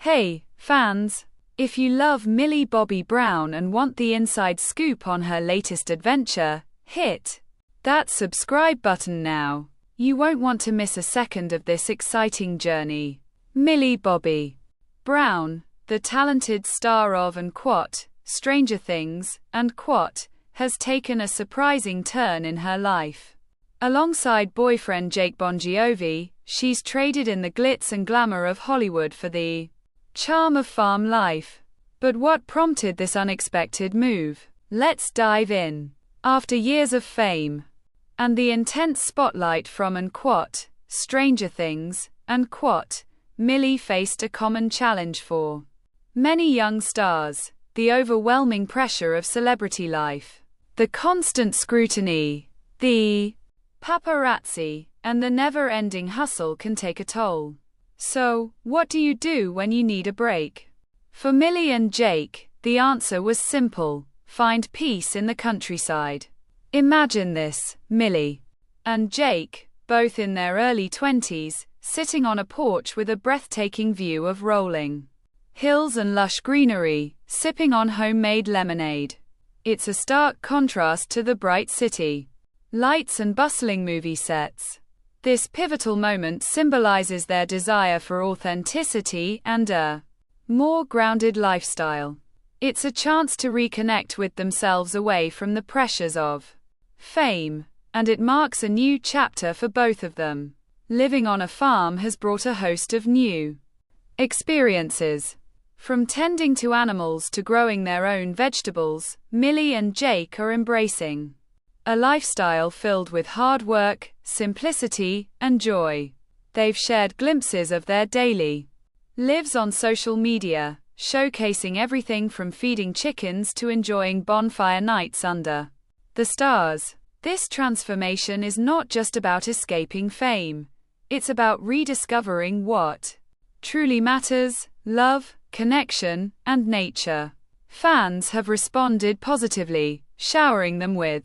Hey, fans! If you love Millie Bobby Brown and want the inside scoop on her latest adventure, hit that subscribe button now. You won't want to miss a second of this exciting journey. Millie Bobby Brown, the talented star of Stranger Things, has taken a surprising turn in her life. Alongside boyfriend Jake Bongiovi, she's traded in the glitz and glamour of Hollywood for the charm of farm life. But what prompted this unexpected move? Let's dive in. After years of fame and the intense spotlight from Stranger Things, Millie faced a common challenge for many young stars: the overwhelming pressure of celebrity life, the constant scrutiny, the paparazzi, and the never-ending hustle can take a toll. So, what do you do when you need a break? For Millie and Jake, the answer was simple: find peace in the countryside. Imagine this: Millie and Jake, both in their early 20s, sitting on a porch with a breathtaking view of rolling hills and lush greenery, sipping on homemade lemonade. It's a stark contrast to the bright city lights and bustling movie sets. This pivotal moment symbolizes their desire for authenticity and a more grounded lifestyle. It's a chance to reconnect with themselves away from the pressures of fame, and it marks a new chapter for both of them. Living on a farm has brought a host of new experiences. From tending to animals to growing their own vegetables, Millie and Jake are embracing a lifestyle filled with hard work, simplicity, and joy. They've shared glimpses of their daily lives on social media, showcasing everything from feeding chickens to enjoying bonfire nights under the stars. This transformation is not just about escaping fame. It's about rediscovering what truly matters: love, connection, and nature. Fans have responded positively, showering them with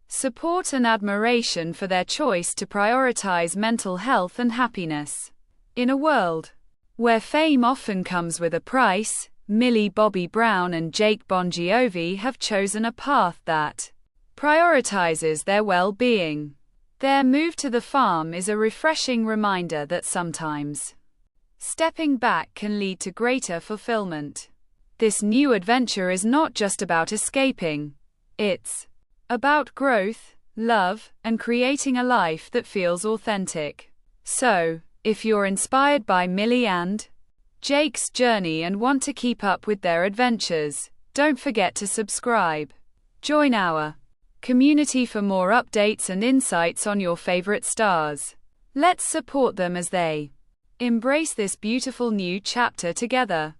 support and admiration for their choice to prioritize mental health and happiness. In a world where fame often comes with a price, Millie Bobby Brown and Jake Bongiovi have chosen a path that prioritizes their well-being. Their move to the farm is a refreshing reminder that sometimes stepping back can lead to greater fulfillment. This new adventure is not just about escaping. It's about growth, love, and creating a life that feels authentic. So, if you're inspired by Millie and Jake's journey and want to keep up with their adventures, don't forget to subscribe. Join our community for more updates and insights on your favorite stars. Let's support them as they embrace this beautiful new chapter together.